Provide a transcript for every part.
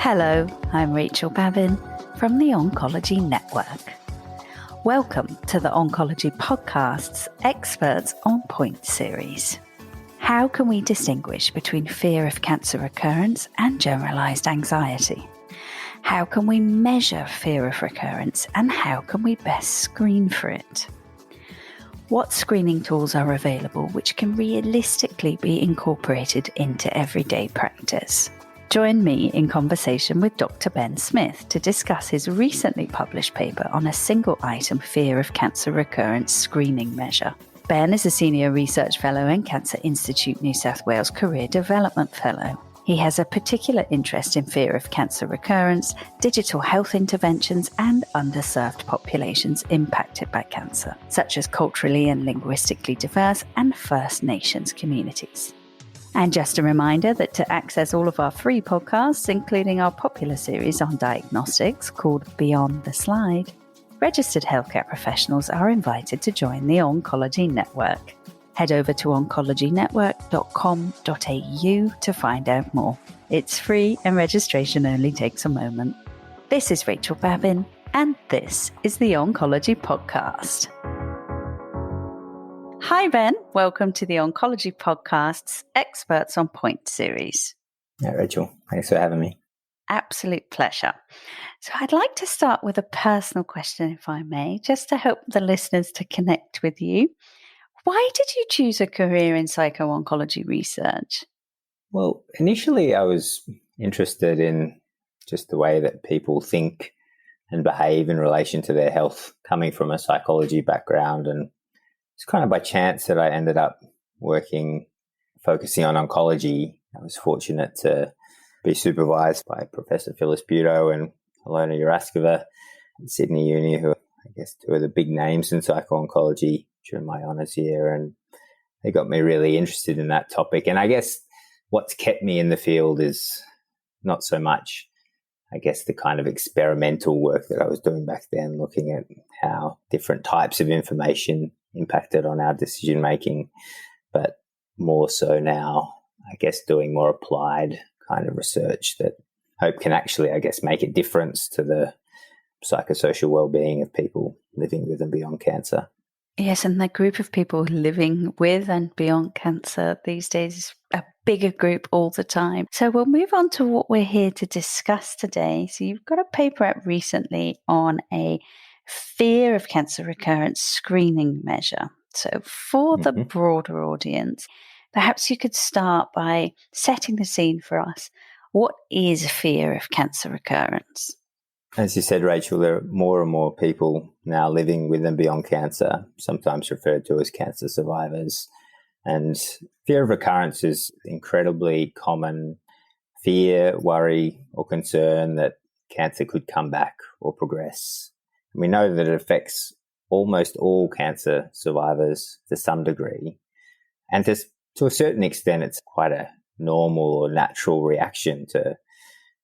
Hello, I'm Rachael Babin from the Oncology Network. Welcome to the Oncology Podcast's Experts on Point series. How can we distinguish between fear of cancer recurrence and generalised anxiety? How can we measure fear of recurrence and how can we best screen for it? What screening tools are available which can realistically be incorporated into everyday practice? Join me in conversation with Dr. Ben Smith to discuss his recently published paper on a single-item fear of cancer recurrence screening measure. Ben is a Senior Research Fellow and Cancer Institute New South Wales Career Development Fellow. He has a particular interest in fear of cancer recurrence, digital health interventions, and underserved populations impacted by cancer, such as culturally and linguistically diverse and First Nations communities. And just a reminder that to access all of our free podcasts, including our popular series on diagnostics called Beyond the Slide, registered healthcare professionals are invited to join the Oncology Network. Head over to oncologynetwork.com.au to find out more. It's free and registration only takes a moment. This is Rachael Babin, and this is the Oncology Podcast. Hi, Ben. Welcome to the Oncology Podcast's Experts on Point series. Yeah, Rachel, thanks for having me. Absolute pleasure. So I'd like to start with a personal question, if I may, just to help the listeners to connect with you. Why did you choose a career in psycho-oncology research? Well, initially I was interested in just the way that people think and behave in relation to their health, coming from a psychology background, and it's kind of by chance that I ended up focusing on oncology. I was fortunate to be supervised by Professor Phyllis Buto and Ilona Yuraskova at Sydney Uni, who I guess two of the big names in psycho-oncology during my honours year. And they got me really interested in that topic. And I guess what's kept me in the field is not so much, I guess, the kind of experimental work that I was doing back then, looking at how different types of information impacted on our decision making, but more so now, I guess, doing more applied kind of research that I hope can actually, I guess, make a difference to the psychosocial well-being of people living with and beyond cancer. Yes, and the group of people living with and beyond cancer these days is a bigger group all the time. So we'll move on to what we're here to discuss today. So you've got a paper out recently on a fear of cancer recurrence screening measure. So for the broader audience, perhaps you could start by setting the scene for us. What is fear of cancer recurrence? As you said, Rachel, there are more and more people now living with and beyond cancer, sometimes referred to as cancer survivors. And fear of recurrence is incredibly common fear, worry, or concern that cancer could come back or progress. We know that it affects almost all cancer survivors to some degree. And to a certain extent, it's quite a normal or natural reaction to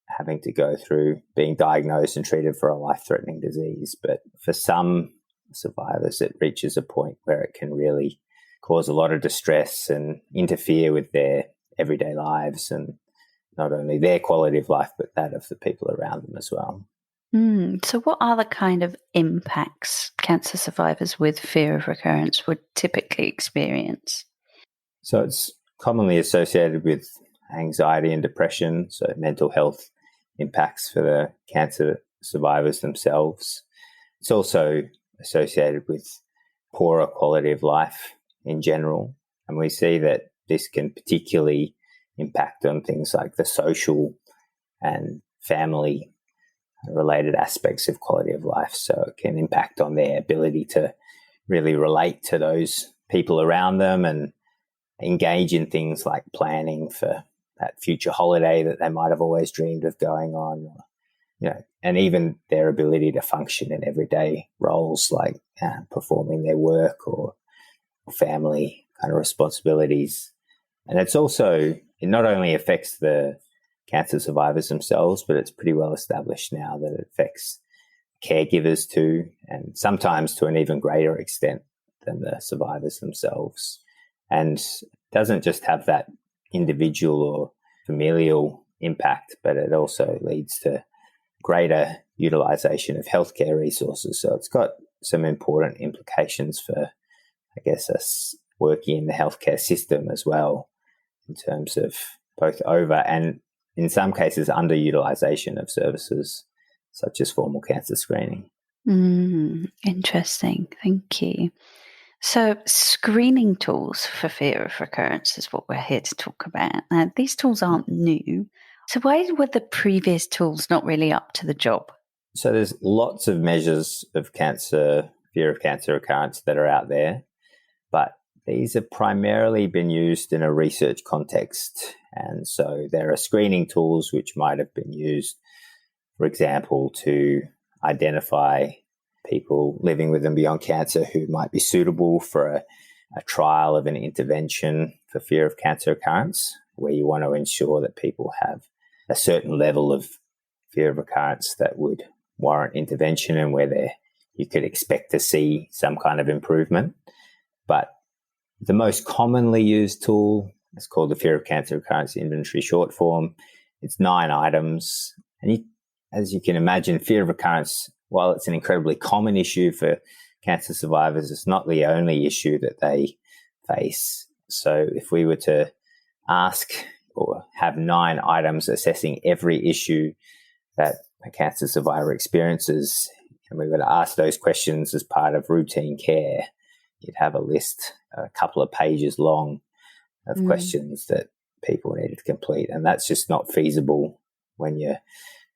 having to go through being diagnosed and treated for a life-threatening disease. But for some survivors, it reaches a point where it can really cause a lot of distress and interfere with their everyday lives, and not only their quality of life, but that of the people around them as well. So what are the kind of impacts cancer survivors with fear of recurrence would typically experience? So it's commonly associated with anxiety and depression, so mental health impacts for the cancer survivors themselves. It's also associated with poorer quality of life in general. And we see that this can particularly impact on things like the social and family related aspects of quality of life. So it can impact on their ability to really relate to those people around them and engage in things like planning for that future holiday that they might have always dreamed of going on, and even their ability to function in everyday roles like performing their work or family kind of responsibilities. And it not only affects the cancer survivors themselves, but it's pretty well established now that it affects caregivers too, and sometimes to an even greater extent than the survivors themselves. And doesn't just have that individual or familial impact, but it also leads to greater utilization of healthcare resources. So it's got some important implications for, I guess, us working in the healthcare system as well, in terms of both over and, in some cases, underutilization of services such as formal cancer screening. Interesting. Thank you. So screening tools for fear of recurrence is what we're here to talk about. Now, these tools aren't new. So why were the previous tools not really up to the job? So there's lots of measures of cancer, fear of cancer recurrence that are out there, but these have primarily been used in a research context. And so there are screening tools which might have been used, for example, to identify people living with and beyond cancer who might be suitable for a trial of an intervention for fear of cancer recurrence, where you want to ensure that people have a certain level of fear of recurrence that would warrant intervention and where you could expect to see some kind of improvement. But the most commonly used tool is called the Fear of Cancer Recurrence Inventory short form. It's 9 items. And as you can imagine, fear of recurrence, while it's an incredibly common issue for cancer survivors, it's not the only issue that they face. So if we were to ask or have 9 items assessing every issue that a cancer survivor experiences, and we were to ask those questions as part of routine care, you'd have a list a couple of pages long of questions that people needed to complete. And that's just not feasible when you're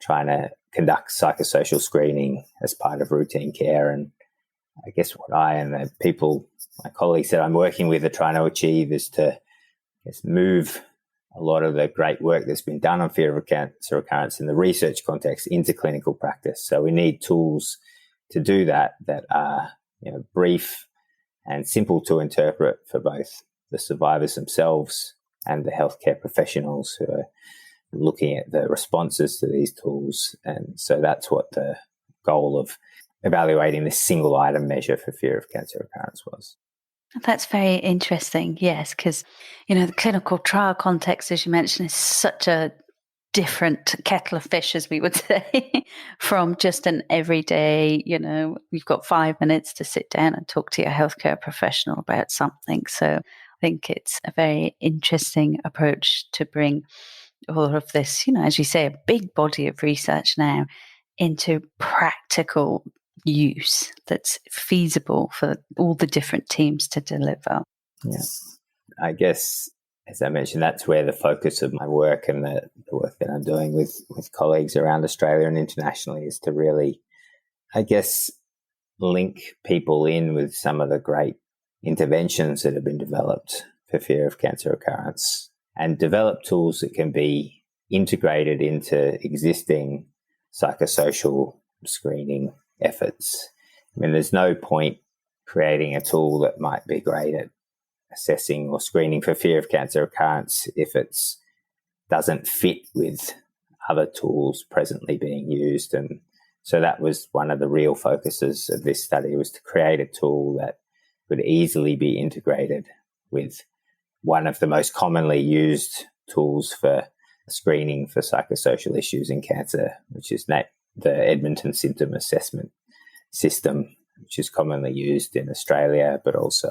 trying to conduct psychosocial screening as part of routine care. And I guess what I and the people, my colleagues that I'm working with, are trying to achieve is to move a lot of the great work that's been done on fear of cancer recurrence in the research context into clinical practice. So we need tools to do that are brief and simple to interpret for both the survivors themselves and the healthcare professionals who are looking at the responses to these tools. And so that's what the goal of evaluating this single item measure for fear of cancer recurrence was. That's very interesting, yes, because, the clinical trial context, as you mentioned, is such a different kettle of fish, as we would say, from just an everyday, we've got 5 minutes to sit down and talk to your healthcare professional about something. So I think it's a very interesting approach to bring all of this, as you say, a big body of research now into practical use that's feasible for all the different teams to deliver. Yeah. I guess, as I mentioned, that's where the focus of my work and the work that I'm doing with colleagues around Australia and internationally is to really, I guess, link people in with some of the great interventions that have been developed for fear of cancer recurrence and develop tools that can be integrated into existing psychosocial screening efforts. I mean, there's no point creating a tool that might be great at assessing or screening for fear of cancer recurrence if it doesn't fit with other tools presently being used. And so that was one of the real focuses of this study, was to create a tool that could easily be integrated with one of the most commonly used tools for screening for psychosocial issues in cancer, which is the Edmonton Symptom Assessment System, which is commonly used in Australia, but also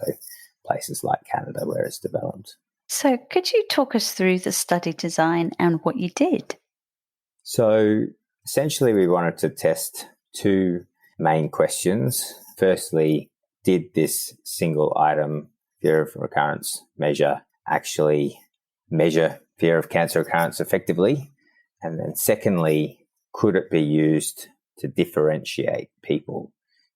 places like Canada where it's developed. So could you talk us through the study design and what you did? So essentially we wanted to test 2 main questions. Firstly, did this single item fear of recurrence measure actually measure fear of cancer recurrence effectively? And then secondly, could it be used to differentiate people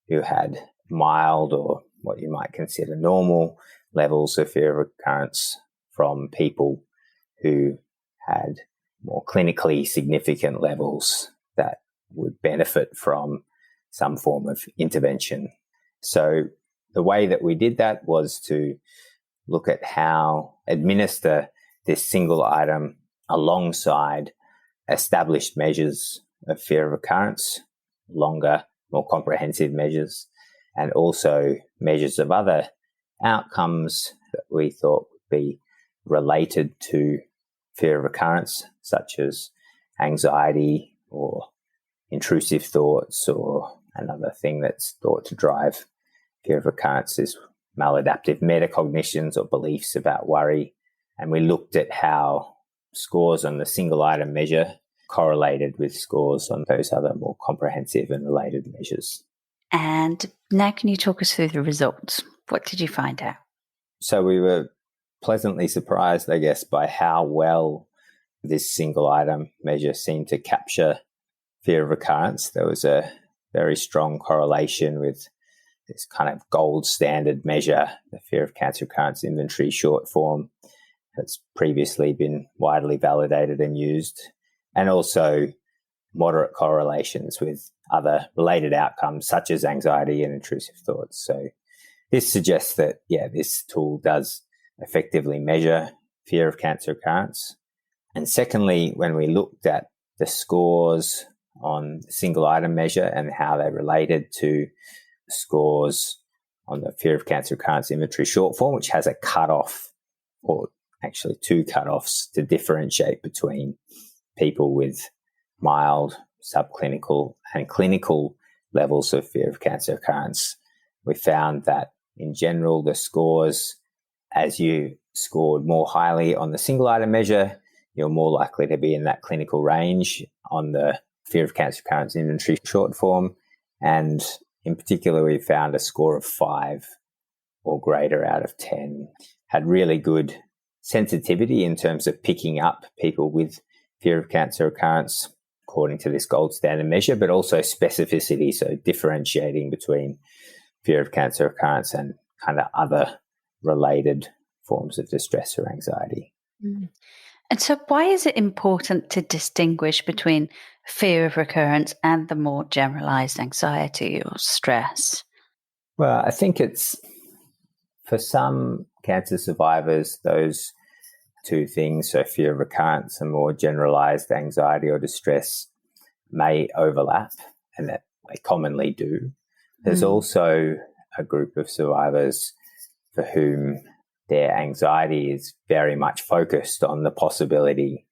who had mild or what you might consider normal levels of fear of recurrence from people who had more clinically significant levels that would benefit from some form of intervention? So the way that we did that was to look at how administer this single item alongside established measures of fear of recurrence, longer, more comprehensive measures, and also measures of other outcomes that we thought would be related to fear of recurrence, such as anxiety or intrusive thoughts, or another thing that's thought to drive fear of recurrence is maladaptive metacognitions or beliefs about worry. And we looked at how scores on the single item measure correlated with scores on those other more comprehensive and related measures. And now can you talk us through the results? What did you find out? So we were pleasantly surprised, I guess, by how well this single item measure seemed to capture fear of recurrence. There was a very strong correlation with this kind of gold standard measure, the fear of cancer recurrence inventory short form, that's previously been widely validated and used, and also moderate correlations with other related outcomes such as anxiety and intrusive thoughts. So this suggests that, this tool does effectively measure fear of cancer recurrence. And secondly, when we looked at the scores on the single item measure and how they related to scores on the fear of cancer recurrence inventory short form, which has a cutoff, or actually two cutoffs to differentiate between people with mild, subclinical, and clinical levels of fear of cancer recurrence, we found that in general, the scores, as you scored more highly on the single item measure, you're more likely to be in that clinical range on the fear of cancer recurrence inventory short form. And in particular, we found a score of 5 or greater out of 10 had really good sensitivity in terms of picking up people with fear of cancer recurrence according to this gold standard measure, but also specificity, so differentiating between fear of cancer recurrence and kind of other related forms of distress or anxiety. Mm. And so why is it important to distinguish between fear of recurrence and the more generalized anxiety or stress? Well, I think it's, for some cancer survivors, those two things, so fear of recurrence and more generalized anxiety or distress, may overlap, and that they commonly do. There's also a group of survivors for whom their anxiety is very much focused on the possibility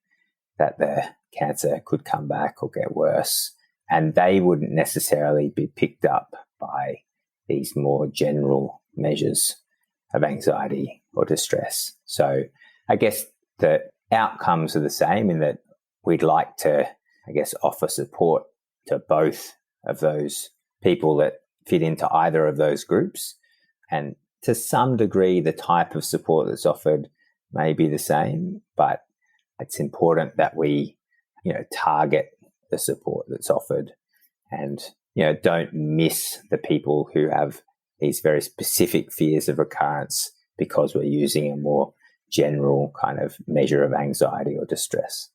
that the cancer could come back or get worse, and they wouldn't necessarily be picked up by these more general measures of anxiety or distress. So I guess the outcomes are the same in that we'd like to, offer support to both of those people that fit into either of those groups. And to some degree, the type of support that's offered may be the same, but it's important that we, target the support that's offered and, don't miss the people who have these very specific fears of recurrence because we're using a more general kind of measure of anxiety or distress.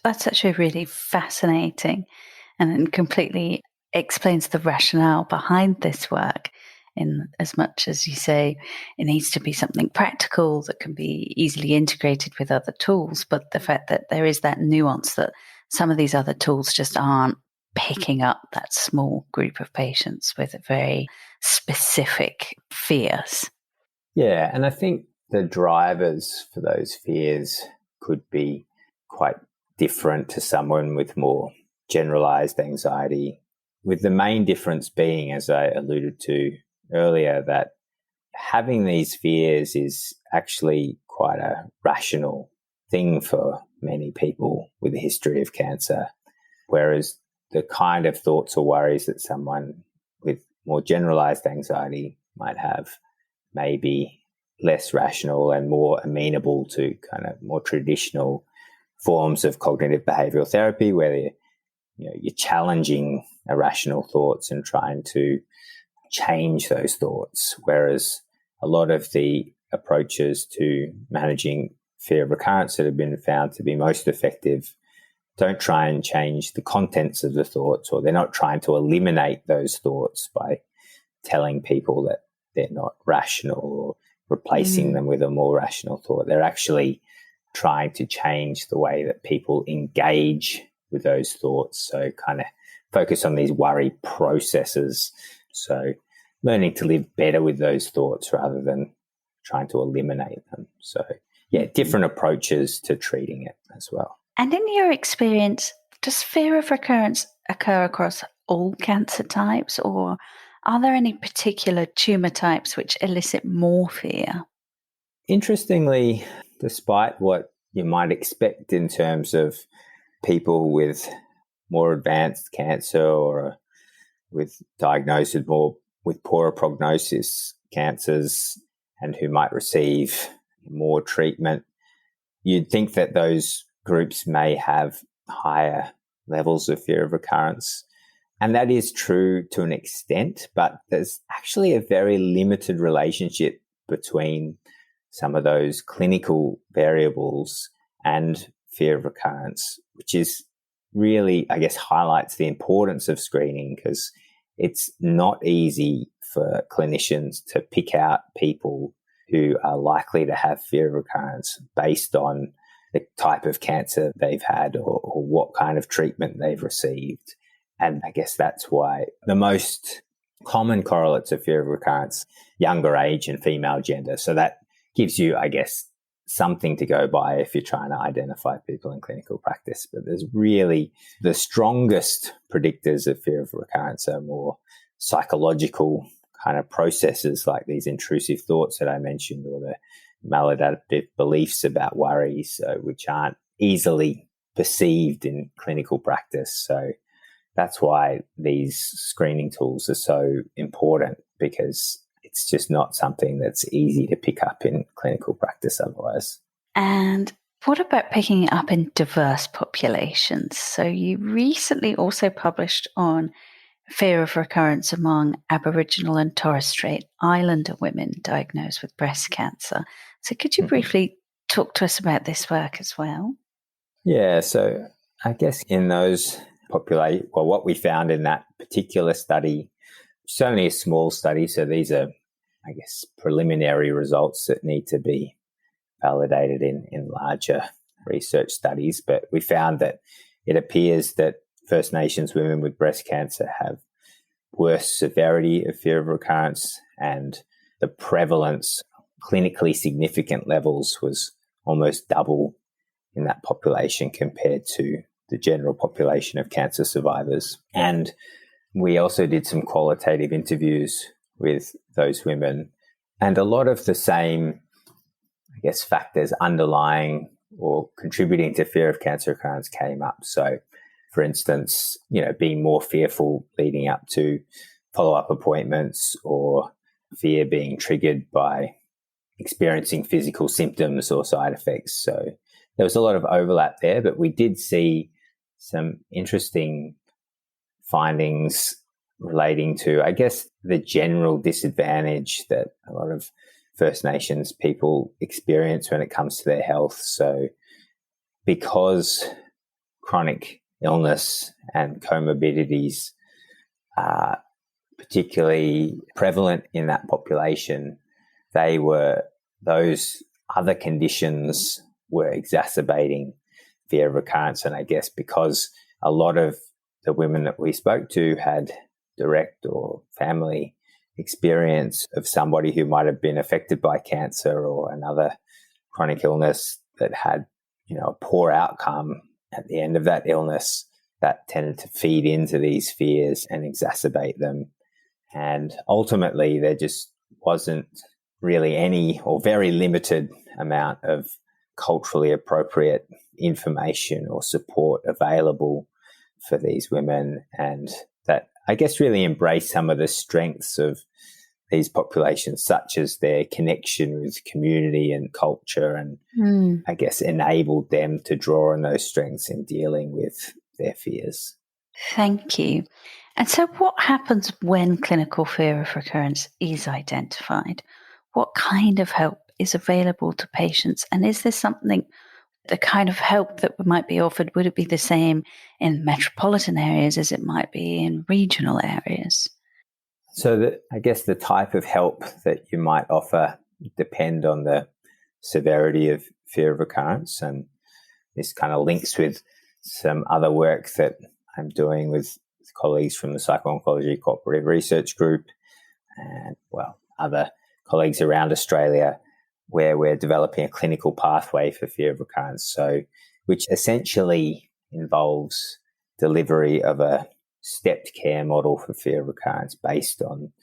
That's actually really fascinating and completely explains the rationale behind this work, in as much as you say it needs to be something practical that can be easily integrated with other tools, but the fact that there is that nuance that some of these other tools just aren't picking up that small group of patients with very specific fears. Yeah, and I think the drivers for those fears could be quite different to someone with more generalized anxiety, with the main difference being, as I alluded to earlier, that having these fears is actually quite a rational thing for many people with a history of cancer, whereas the kind of thoughts or worries that someone with more generalized anxiety might have may be less rational and more amenable to kind of more traditional forms of cognitive behavioral therapy, where you're challenging irrational thoughts and trying to change those thoughts. Whereas a lot of the approaches to managing fear of recurrence that have been found to be most effective don't try and change the contents of the thoughts, or they're not trying to eliminate those thoughts by telling people that they're not rational or replacing them with a more rational thought. They're actually trying to change the way that people engage with those thoughts. So kind of focus on these worry processes. So learning to live better with those thoughts rather than trying to eliminate them. So different approaches to treating it as well. And in your experience, does fear of recurrence occur across all cancer types, or are there any particular tumour types which elicit more fear? Interestingly, despite what you might expect in terms of people with more advanced cancer or with diagnosed with poorer prognosis cancers and who might receive more treatment, you'd think that those groups may have higher levels of fear of recurrence. And that is true to an extent, but there's actually a very limited relationship between some of those clinical variables and fear of recurrence, which is really, I guess, highlights the importance of screening, because it's not easy for clinicians to pick out people who are likely to have fear of recurrence based on the type of cancer they've had or what kind of treatment they've received. And I guess that's why the most common correlates of fear of recurrence, younger age and female gender. So that gives you, I guess, something to go by if you're trying to identify people in clinical practice. But there's really the strongest predictors of fear of recurrence are more psychological kind of processes like these intrusive thoughts that I mentioned, or the maladaptive beliefs about worries, which aren't easily perceived in clinical practice. So that's why these screening tools are so important, because it's just not something that's easy to pick up in clinical practice otherwise. And what about picking it up in diverse populations? So you recently also published on fear of recurrence among Aboriginal and Torres Strait Islander women diagnosed with breast cancer. So could you briefly talk to us about this work as well? Yeah, so I guess in those what we found in that particular study, it's only a small study, so these are, I guess, preliminary results that need to be validated in larger research studies. But we found that it appears that First Nations women with breast cancer have worse severity of fear of recurrence, and the prevalence, clinically significant levels, was almost double in that population compared to the general population of cancer survivors. And we also did some qualitative interviews with those women, and a lot of the same, I guess, factors underlying or contributing to fear of cancer recurrence came up. So, for instance, being more fearful leading up to follow-up appointments, or fear being triggered by experiencing physical symptoms or side effects. So there was a lot of overlap there, but we did see some interesting findings relating to, I guess, the general disadvantage that a lot of First Nations people experience when it comes to their health. So because chronic illness and comorbidities are particularly prevalent in that population, those other conditions were exacerbating fear of recurrence. And I guess because a lot of the women that we spoke to had direct or family experience of somebody who might have been affected by cancer or another chronic illness that had, a poor outcome at the end of that illness, that tended to feed into these fears and exacerbate them. And ultimately, there just wasn't really any or very limited amount of culturally appropriate information or support available for these women, and that, I guess, really embraced some of the strengths of these populations, such as their connection with community and culture, and I guess enabled them to draw on those strengths in dealing with their fears. Thank you. And so what happens when clinical fear of recurrence is identified? What kind of help is available to patients? And is there something, the kind of help that might be offered, would it be the same in metropolitan areas as it might be in regional areas? So I guess the type of help that you might offer depend on the severity of fear of recurrence. And this kind of links with some other work that I'm doing with colleagues from the Psycho-Oncology Cooperative Research Group and, other colleagues around Australia, where we're developing a clinical pathway for fear of recurrence. So, which essentially involves delivery of a stepped care model for fear of recurrence based on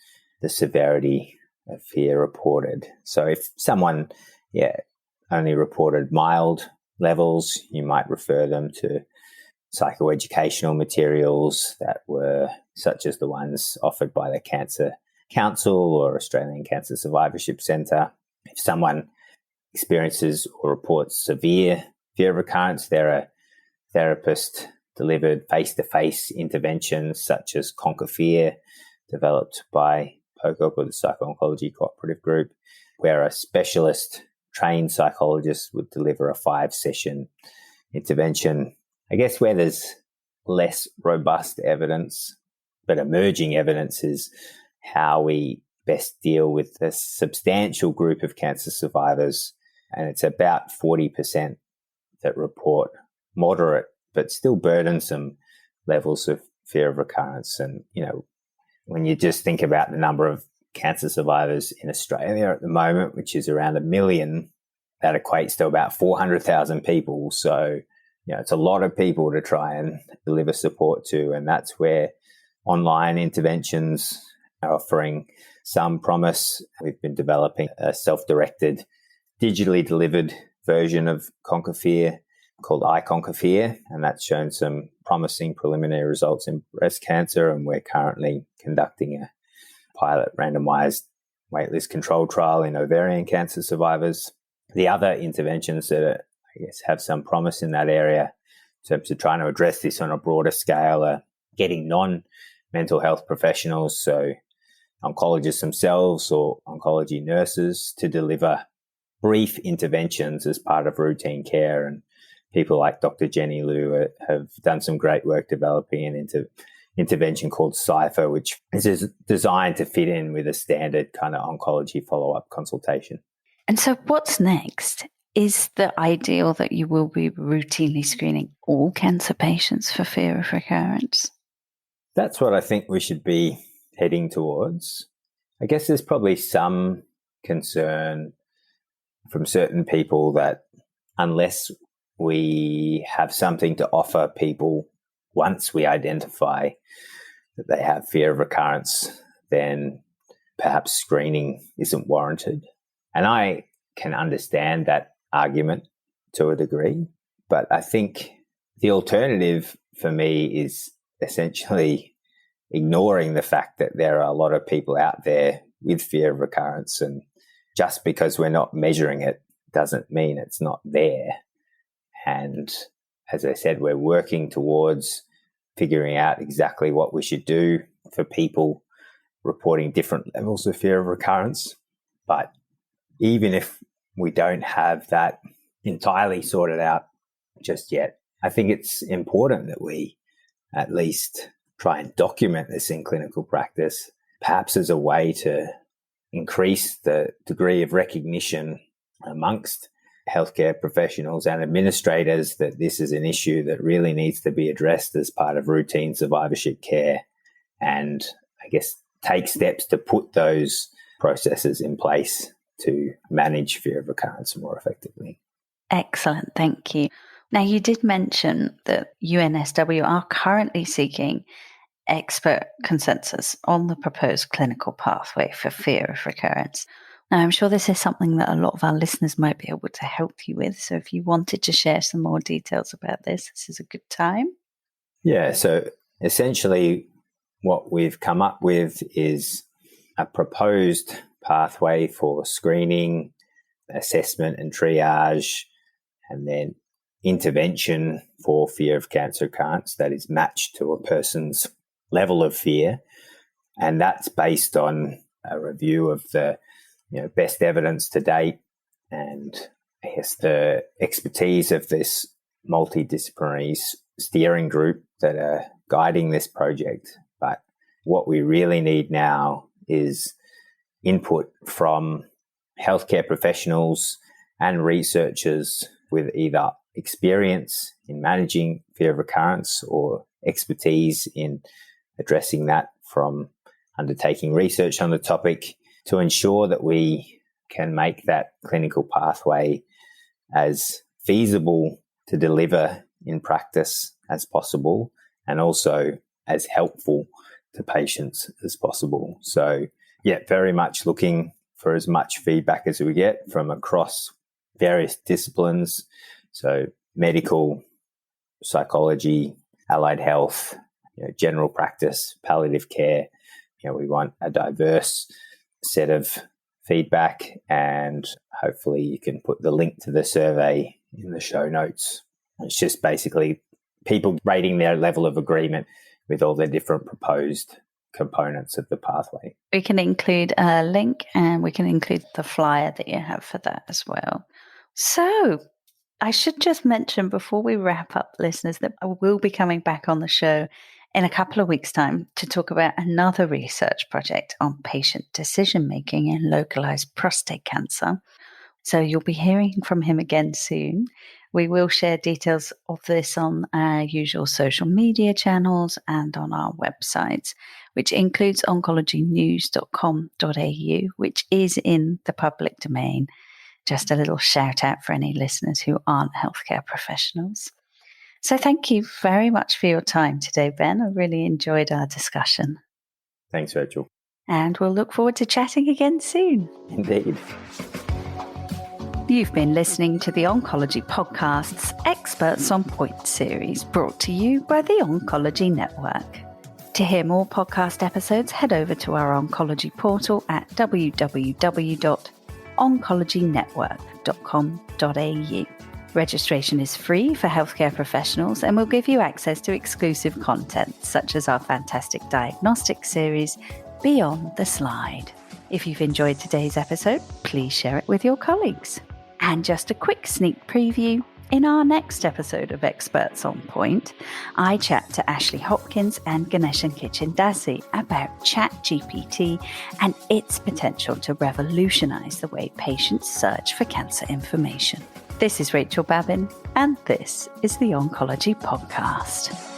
the severity of fear reported. So if someone, only reported mild levels, you might refer them to psychoeducational materials that were such as the ones offered by the Cancer Council or Australian Cancer Survivorship Centre. If someone experiences or reports severe fear of recurrence, there are therapist-delivered face-to-face interventions such as Conquer Fear, developed by POCOC or the Psycho-Oncology Cooperative Group, where a specialist trained psychologist would deliver a 5-session intervention. I guess where there's less robust evidence, but emerging evidence, is how we best deal with a substantial group of cancer survivors. And it's about 40% that report moderate but still burdensome levels of fear of recurrence. And, when you just think about the number of cancer survivors in Australia at the moment, which is around 1 million, that equates to about 400,000 people. So, it's a lot of people to try and deliver support to. And that's where online interventions are offering some promise. We've been developing a self-directed, digitally delivered version of Conquer Fear called iConquer Fear, and that's shown some promising preliminary results in breast cancer, and we're currently conducting a pilot randomized waitlist control trial in ovarian cancer survivors. The other interventions that have some promise in that area in terms of trying to address this on a broader scale are getting non-mental health professionals, so oncologists themselves or oncology nurses, to deliver brief interventions as part of routine care. And people like Dr. Jenny Liu have done some great work developing an intervention called Cypher, which is designed to fit in with a standard kind of oncology follow-up consultation. And so what's next? Is the ideal that you will be routinely screening all cancer patients for fear of recurrence? That's what I think we should be heading towards. I guess there's probably some concern from certain people that unless we have something to offer people once we identify that they have fear of recurrence, then perhaps screening isn't warranted. And I can understand that argument to a degree, but I think the alternative for me is essentially ignoring the fact that there are a lot of people out there with fear of recurrence, and just because we're not measuring it doesn't mean it's not there. And as I said, we're working towards figuring out exactly what we should do for people reporting different levels of fear of recurrence. But even if we don't have that entirely sorted out just yet, I think it's important that we at least try and document this in clinical practice, perhaps as a way to increase the degree of recognition amongst healthcare professionals and administrators that this is an issue that really needs to be addressed as part of routine survivorship care, and I guess take steps to put those processes in place to manage fear of recurrence more effectively. Excellent, thank you. Now, you did mention that UNSW are currently seeking expert consensus on the proposed clinical pathway for fear of recurrence. Now, I'm sure this is something that a lot of our listeners might be able to help you with. So if you wanted to share some more details about this is a good time. Yeah, so essentially what we've come up with is a proposed pathway for screening, assessment and triage, and then intervention for fear of cancer recurrence that is matched to a person's level of fear. And that's based on a review of the best evidence to date, and I guess the expertise of this multidisciplinary steering group that are guiding this project. But what we really need now is input from healthcare professionals and researchers with either experience in managing fear of recurrence or expertise in addressing that from undertaking research on the topic, to ensure that we can make that clinical pathway as feasible to deliver in practice as possible, and also as helpful to patients as possible. So, yeah, very much looking for as much feedback as we get from across various disciplines. So medical, psychology, allied health, general practice, palliative care. We want a diverse set of feedback, and hopefully you can put the link to the survey in the show notes. It's just basically people rating their level of agreement with all the different proposed components of the pathway. We can include a link, and we can include the flyer that you have for that as well. So I should just mention before we wrap up, listeners, that I will be coming back on the show in a couple of weeks' time to talk about another research project on patient decision-making in localized prostate cancer. So you'll be hearing from him again soon. We will share details of this on our usual social media channels and on our websites, which includes oncologynews.com.au, which is in the public domain. Just a little shout out for any listeners who aren't healthcare professionals. So thank you very much for your time today, Ben. I really enjoyed our discussion. Thanks, Rachel. And we'll look forward to chatting again soon. Indeed. You've been listening to the Oncology Podcast's Experts on Point series, brought to you by the Oncology Network. To hear more podcast episodes, head over to our oncology portal at www.oncologynetwork.com.au. Registration is free for healthcare professionals and will give you access to exclusive content, such as our fantastic diagnostic series, Beyond the Slide. If you've enjoyed today's episode, please share it with your colleagues. And just a quick sneak preview, in our next episode of Experts on Point, I chat to Ashley Hopkins and Ganeshan Kichendasi about ChatGPT and its potential to revolutionize the way patients search for cancer information. This is Rachael Babin, and this is the Oncology Podcast.